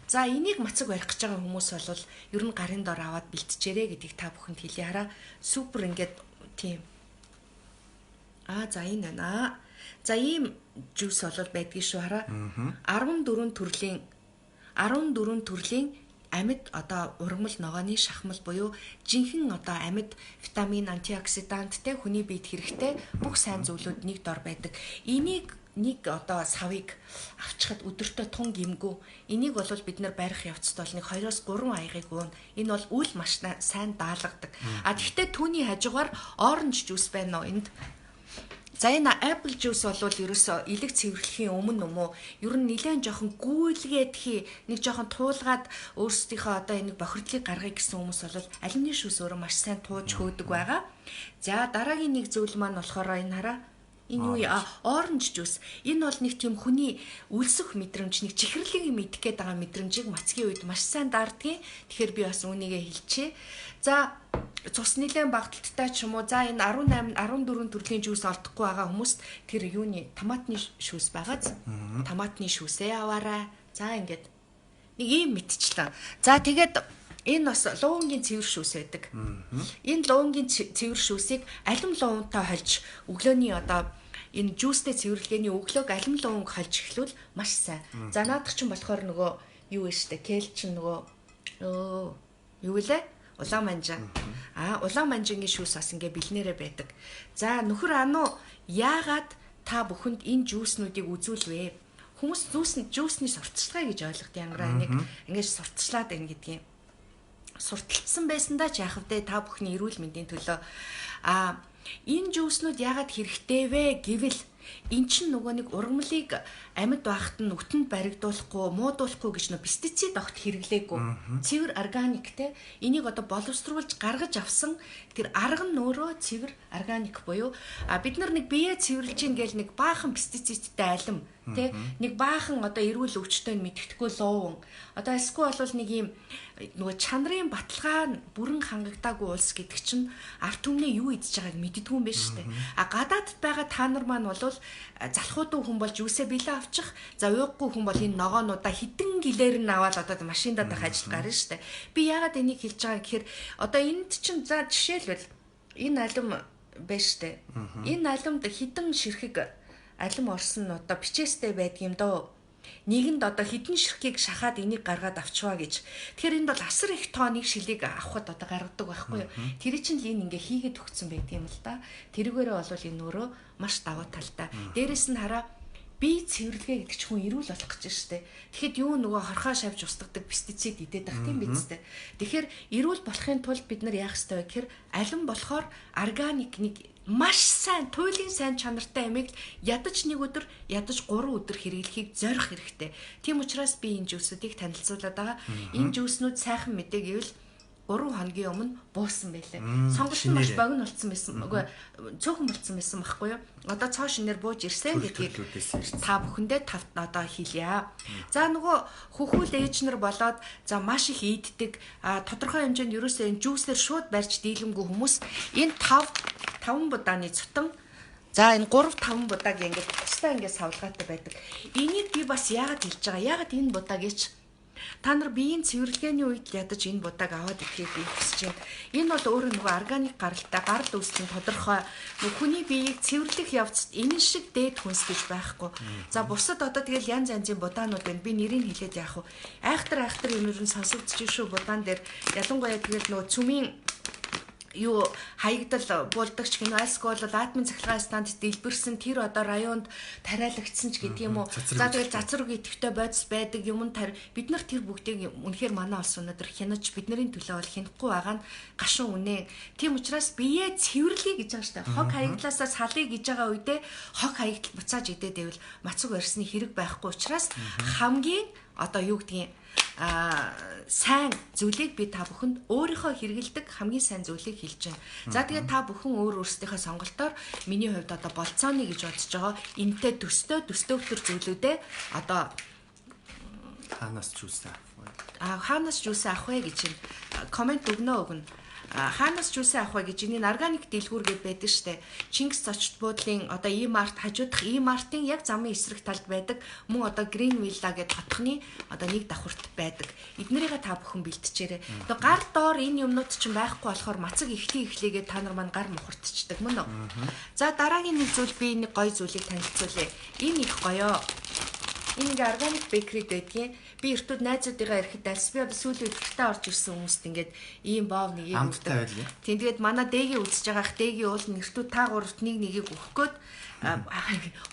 S1: За энийг мацаг барих гэж байгаа хүмүүс бол ер нь гарын дор аваад бэлтжээрэй гэдгийг та бүхэнд хэлье хараа. Супер ингээд тийм. За энэ байна. За ийм жүүс бол байдгийг шүү хараа. 14 төрлийн амьд одоо ургамал ногооны шахмал буюу жинхэнэ одоо амьд витамин, антиоксидант те хүний биед хэрэгтэй бүх сайн зүйлүүд нэг дор байдаг. Энийг нэг одоо савыг авчихад өдөртөө тун гимгүү. Энийг бол бид нар барих явцад бол нэг 2-3 аягийг уун. Энэ бол үл маш сайн даалгадаг. Гэхдээ түүний хажуугаар оранж жүүс байна уу энд? За энэ apple juice бол ерөөсөө элэг цэвэрлэхийн өмнө юм уу? Ер нь нэлээд жоохон гүйлгээдхий нэг жоохон туулгаад өөрсдийнхөө одоо энийг бохирдлыг гаргая гэсэн хүмүүс бол алюминий шүүс өөрөө маш сайн тууж хөөдөг байгаа. За дараагийн нэг зүйл маань болохоор энэ хараа. Энэ юу оранж жуус. Энэ бол нэг тийм хүний үлсэх мэдрэмж, нэг чихэрлийг мэдэх гээд байгаа мэдрэмжийг мацгийн үед маш сайн дардгийн. Тэгэхээр би бас үүнийгээ хэлчихье. За цус нэлээд багталттай ч юм уу. За энэ 18 14 төрлийн жуус олдохгүй байгаа хүмүүст тэр юуны томатны шүүс байгааз. Томатны шүүсээ аваарай. За ингээд нэг юм мэдчихлээ. За тэгээд энэ бас луунгийн цэвэр шүүс байдаг. Энэ луунгийн цэвэр шүүсийг алим луунтай хольж өглөөний одоо энэ жуустэй цэвэрлэгээний өглөөг алим луунг хольж эхлүүл маш сайн. За наадах чинь болохоор нөгөө юу вэ штэ кел чинь нөгөө юу вэ? Улаан манжаа. Улаан манжингийн шүүс бас ингээ бэлнээрээ байдаг. За нөхөр ануу яагаад та бүхэнд энэ жууснуудыг үзүүлвэ? Хүмүүс жуусны сурталчилгаа гэж ойлгоход ямараа нэг ингэж сурталчлаад байна гэдгийг. Сурталчсан байсандаа ч яах вэ? Та бүхний эрүүл мэндийн төлөө энэ жууснууд яагаад хэрэгтэй вэ гэвэл эн чинь нөгөө нэг ургамлыг амьд байхад нь үтэнд баригдуулахгүй, муудуулахгүй гэж нөө пестицид огт хэрэглээгүй. Цэвэр органик те энийг одоо боловсруулж гаргаж авсан тэр арга нь өөрөө цэвэр органик буюу бид нар нэг биеэ цэвэрлж ийн гэл нэг баахан пестицидтэй алим те нэг баахан одоо эрүүл өвчтөйг мэддэхгүй луун одоо эсвэл бол нэг юм нөгөө чанарын баталгаа бүрэн хангагдаагүй улс гэдэг чинь ард түмний юу идэж байгааг мэддэггүй юм байна шүү дээ. Гадаадд байгаа та нар маань бол залхуудуу хүн болж юусээ билээ авчих. За ууггүй хүн бол энэ ногоонуудаа хідэн гэлээр нь аваад одоо машиндаа дах ажил гарна шүү дээ. Би яагаад энийг хэлж байгаа гэхээр одоо энд чинь за жишээлбэл энэ алим байна шүү дээ. Энэ алимд хідэн ширхэг алим орсон нь одоо бичээстэй байдгийм дөө. Нэгэнд одоо хідэн ширхгийг шахаад энийг гаргаад авчваа гэж. Тэгэхээр энд бол асар их тооны шилийг авахд одоо гаргадаг байхгүй юу? Тэр чинь л энэ ингээ хийгээд өгсөн байдгийм л да. Тэрүүгээрээ бол энэ өөрөө маш давуу талтай. Дээрэс нь хараа бие цэвэрлэгээ гэдэг чинь хүн эрүүл болох гэж штэ. Тэгэхэд юу нөгөө хорхоо шавж устгадаг пестицид идээд байх тийм биз дээ. Тэгэхээр эрүүл болохын тулд бид нар яах ёстой вэ гэхээр алин болохоор органик нэг маш сайн туйлын сайн чанартай амийг ядаж нэг өдөр ядаж 3 өдөр хэрэглэхийг зорих хэрэгтэй. Тийм учраас би энэ жүүсүүдийг танилцуулаад байгаа. Энэ жүүснүүд сайхан мэдээ гэвэл 3 хоногийн өмнө буусан байлээ. Сонголт нь маш богино болсон байсан. Үгүй цөөхөн болсон байсан байхгүй юу? Одоо цоо шинээр бууж ирсэн гэдгийг та бүхэндээ одоо хэлье. За нөгөө хөхүүл ээж нар болоод за маш их ийддэг тодорхой хэмжээнд ерөөсөө энэ жүүснэр шууд барьж дийлэмгүй хүмүүс энэ 5 будааны цутан за энэ 3-5 будааг ингээд тусдаа ингээд савлгаатай байдаг. Энийг би бас яагаад хэлж байгаа? Яагаад энэ будааг ич та нар биеийн цэвэрлэгээний үед ядаж энэ будааг аваад ирэхийг би хүсэж байна. Энэ бол өөрөө нөгөө органик гаралтай гард үүслийн тодорхой хүний биеийг цэвэрлэх явцад энэ шиг дээд хүнс гэж байхгүй. За бусад одоо тэгэл янз янзын будаанууд байна. Би нэрийг хэлээд яах вэ? Айхтар юм ер нь сонсогдож шүү будаан дээр ялангуяа тэгэл нөгөө цүмийн юу хаягдал буулдагч гэнэ альсгүй бол атомын цахилгаан станцд дэлбэрсэн тэр одоо районд тариалагдсан ч гэдэг юм уу. За тэгэл цацраг идэвхтэй бодис байдаг юм бид нар тэр бүгдийг үнэхээр манай улс өнөдөр хянаж бидний төлөө бол хянахгүй байгаа нь гашуун үнэ. Тийм учраас бие цэвэрлэе гэж байгаа шүү дээ. Хог хаягдлаасаа салъя гэж байгаа үедээ хог хаягдал буцааж идээд байвал мацуг барьсны хэрэг байхгүй учраас хамгийн одоо юу гэдгийг сайн зүйлийг би та бүхэнд өөрийнхөө хэрэгэлдэг хамгийн сайн зүйлийг хэлж байна. За тэгээд та бүхэн өөрсдийнхөө сонголтоор миний хувьд одоо болцооны гэж бодож байгаа энэтэй төстөө төр зүйлүүдээ одоо
S2: хаанаас жүүсээ
S1: хаанаас жүүсээ авах вэ гэж комент өгнө. Хаанаас жүүсээ авах вэ гэж энэ органик дэлгүүр гээд байдаг штэ. Чингис зочд буудлын одоо E-Mart хажуудах E-Mart-ын яг замын эсрэг талд байдаг мөн одоо Green Villa гээд хотхны одоо нэг давхурт байдаг. Эднэрийгээ та бүхэн бэлтжээрэй. Одоо гар доор энэ юмнууд чинь байхгүй болохоор мацаг эхлээгээд та нар маань гар мухардчдаг мөн үү? За дараагийн нэг зүйл би нэг гоё зүйлийг танилцуулъя. Энэ их гоёо. Энэ органик бекрид байдгийн. Би эртүүд найзуудыгаа ирэхэд альсби сүүлийн үед гэртээ орж ирсэн хүмүүст ингээд ийм боов нэгийг
S2: өгдөг.
S1: Тийм тэгээд манай дээгээ үзэж байгаах дээгийн уул нь эртүүд та гуравт нэгийг өгөх гээд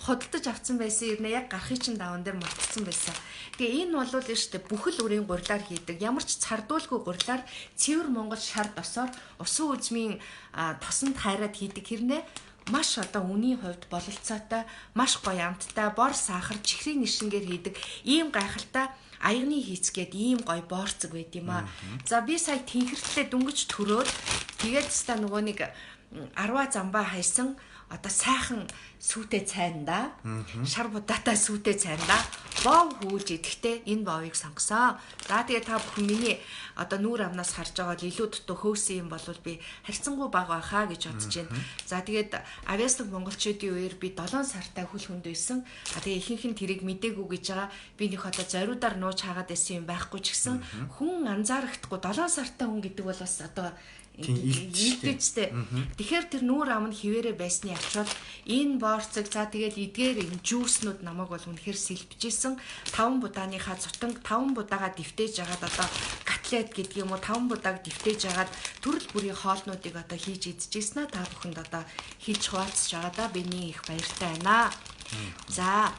S1: худалдаж авсан байсан юм яг гарахын чин даван дээр мартсан байсан. Тэгээ энэ бол нь штэ бүхэл үрийн гурилаар хийдэг. Ямар ч цардуулгүй гурилаар цэвэр Монгол шар досоор усан үзмийн тосонд хайраад хийдэг хэрнээ маш одоо үнийн хувьд бололцоотой, маш гоё амттай, бор сахар, чихрийн нишнгээр хийдэг ийм гайхалтай аягны хийцгээд ийм гоё борцог байд юм аа. За би сая тэнхэртлээ дүнгэж төрөөд тэгээд ста нөгөө нэг 10 замбаа хайсан одоо сайхан сүйтэй цайнда шар будаатай сүйтэй цайнда бов хүүлж идэхтэй энэ бовыг сонгосон. За тэгээ та бүхэн миний одоо нүүр амнаас харж байгаа л илүү дутуу хөөсөн юм бол би харьцангуй бага байхаа гэж бодож байна. За тэгээд авьяаслаг монголчуудын үеэр би 7 сартай хөл хөнд байсан. Тэгээ ихэнх нь тэрийг мдээгүй гэж байгаа. Би нөх одоо зориудаар нууж хаагаад байсан юм байхгүй ч гэсэн хүн анзаарахдаггүй 7 сартай хүн гэдэг бол бас одоо илтгэжтэй. Тэгэхээр тэр нүүр ам нь хിവэрэ байсны ачаал энэ борцог за тэгээд эдгээр энэ жүүснүүд намайг бол үнэхээр сэлбэжсэн. 5 будааныхаа цутанг 5 будаагаа дэвтээж агаад одоо котлет гэдэг юм уу 5 будааг дэвтээж агаад төрөл бүрийн хоолнуудыг одоо хийж идчихсэн та бүхэнд одоо хийж хуваалцж байгаа да биний их баяртай байна. За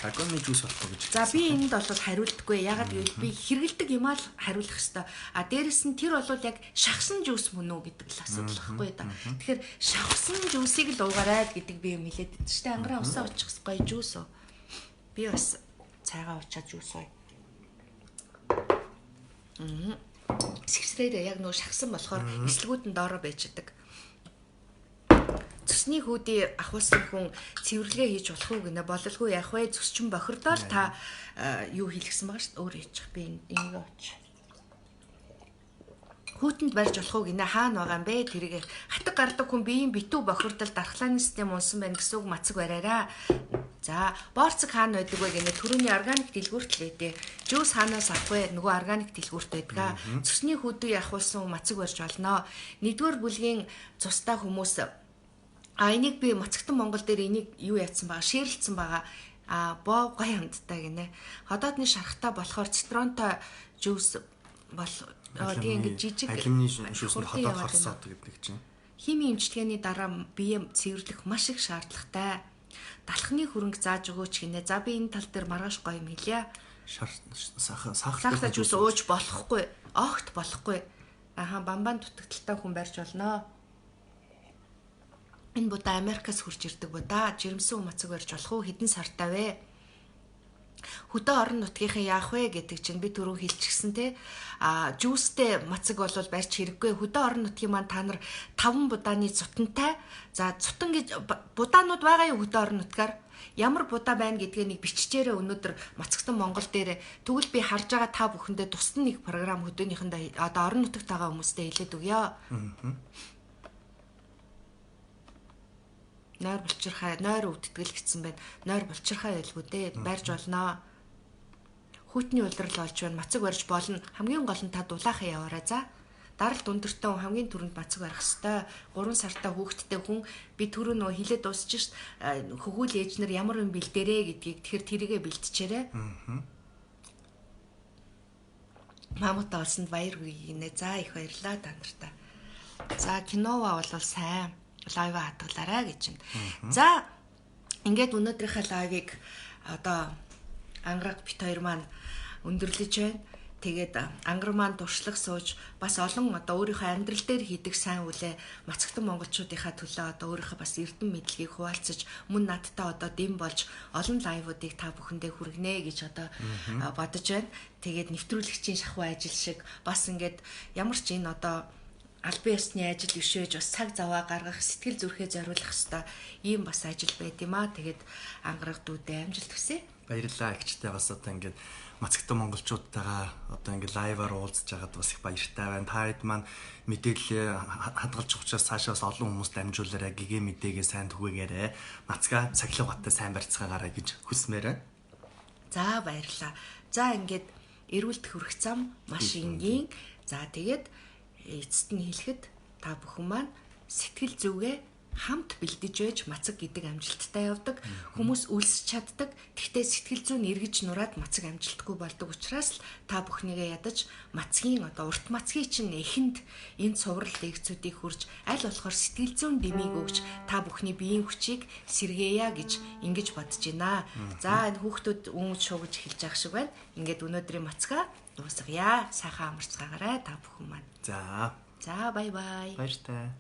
S2: Драконы жуус болтоо гэж.
S1: За би энд бол хариулдаггүй. Ягаад гэвэл би хэрэгэлдэг юм аа л хариулах хэвээр. А дээрэс нь тэр бол яг шахсан жуус мөн үү гэдэг л асуудал байхгүй да. Тэгэхээр шахсан жуусыг л уугаарай гэдэг би юм хэлээд байдаг шүү дээ. Ангараа усаа ууччихс гоё жуус уу. Би бас цайгаа уучаад жуус ууя. Сэгсрээр яг нөө шахсан болохоор эслэгүүд нь доороо байж идэг. Цусны хүүдий ахуулсан хүн цэвэрлэгээ хийж болох уу гинэ бололгүй яах вэ зүсчин бохирдоод та юу хийлгсэн байгаа шүү дээ өөр хийчих би энийг оч хүүтэнд барьж болох уу гинэ хаана байгаа юм бэ тэрийг хатаг гардаг хүн биеийн битүү бохирдол дархлааны систем унсан байна гэсэн үг мацаг бариараа. За борцог хаана байдаг вэ гинэ төрөний органик дэлгүүрт л байдэ жуус хаанаас авах вэ нөгөө органик дэлгүүрт байдаг. Цусны хүүдий ахуулсан мацаг барьж болно. Нэгдүгээр бүлгийн цустай хүмүүс энийг би Мацагтан Монгол дээр энийг юу яатсан байгаа ширэлцсэн байгаа боо гоё амттай гинэ. Ходоодны шарахтай болохоор цитронтой жуус бол тийм ингэ жижиг
S2: алюминий шүүсэнд ходоод хорсоод гэдэг чинь.
S1: Химийн эмчилгээний дараа бие цэвэрлэх маш их шаардлагатай. Далхны хөрөнгө зааж өгөөч гинэ. За би энэ тал дээр маргааш гоё юм хэлье. Сахартай жуус ууж болохгүй. Огт болохгүй. Бамбан дутагдaltaй хүн барьж болно. Энэ будаа Америкаас хурж ирдэг будаа жирэмсэн мацаг барьж болох уу хэдэн сартай вэ? Хөдөө орон нутгийнхаа яах вэ гэдэг чинь би түрүү хэлчихсэн те. Жүүстэй мацаг бол барьж хэрэггүй. Хөдөө орон нутгийн маань та нар 5 будааны цутантай. За цутан гэж будаанууд байгаа юу хөдөө орон нутгаар? Ямар будаа байна гэдгээ нэг биччихээрээ өнөөдөр Мацагтан Монгол дээр тэгвэл би харж байгаа та бүхэндээ тусдан нэг програм хөдөөнийхэндээ одоо орон нутагт байгаа хүмүүстээ хэлээд өгье. Нойр булчирхай, нойр өвддөг гэсэн байна. Нойр булчирхай байлгүй дээ. Барьж болно. Хүйтний улирал болж байна. Мацаг барьж болно. Хамгийн гол нь та дулаахаа яваарай за. Даралт өндөртэй хүн хамгийн түрүүнд мацаг барих хэвээр. 3 сартай хүүхэдтэй хүн би түрүү нөө хилээд дуусчих хөгүүл ээжнэр ямар юм бэлдээрээ гэдгийг тэгэхээр тэрийгэ бэлтчээрээ. Мамута олсонд баяр хүргэе гинэ. За их баярлаа та нартай. За кинова бол сайн лайв хатгалаарай гэж байна. За ингээд өнөөдрийнхээ лайвыг одоо ангараг бит хоёр маань өндөрлөж байна. Тэгээд ангар маань туршлага сууж бас олон одоо өөрийнхөө амьдрал дээр хийдэг сайн үлээ Мацагтан монголчуудынхаа төлөө одоо өөрийнхөө бас эрдэм мэдлэгийг хуваалцаж мөн надтай одоо дэм болж олон лайвуудыг та бүхэндээ хүргэнэ гэж одоо бодож байна. Тэгээд нэвтрүүлэгчийн шахуу ажил шиг бас ингээд ямар ч энэ одоо албан ёсны ажил бишээж бас цаг заваа гаргах, сэтгэл зүрхээ зориулах хэвээр ийм бас ажил байд юм аа. Тэгээд ангараг дүүдээ амжилт хүсье.
S2: Баярлалаа ихчтэй бас одоо ингээд Мацагтан монголчуудтайгаа одоо ингээд лайваар уулзж байгаад бас их баяртай байна. Та хэд маань мэдээлэл хадгалж учраас цаашаас олон хүмүүст дамжуулаарай, гэгээ мэдээгээ сайн түгээгээрэй. Мацгаа цахилгаан баттай сайн барьцгаагаарай гэж хүсмээр байна.
S1: За баярлалаа. За ингээд эрүүлт хөрөх зам маш энгийн. За тэгээд эцэст нь хэлэхэд та бүхэн маань сэтгэл зүгээ хамт бэлдэж байж мацаг гэдэг амжилттай явдаг. Хүмүүс үлсэж чаддаг. Тэгтээ сэтгэл зүйн эргэж нураад мацаг амжилтгүй болдог учраас л та бүхнийгээ ядаж мацгийн одоо урт мацгийн чинь эхэнд энэ цуврал лекцүүдийг хүрж аль болохоор сэтгэл зүйн дэмийг өгч та бүхний биеийн хүчийг сэргээя гэж ингэж бодож байна. За энэ хүүхдүүд үүмж шуугж эхэлж байгаа шиг байна. Ингээд өнөөдрийн мацгаа дуусгая. Сайхан амарцгаагаарай та бүхэн маань.
S2: За
S1: бай бай.
S2: Баяртай.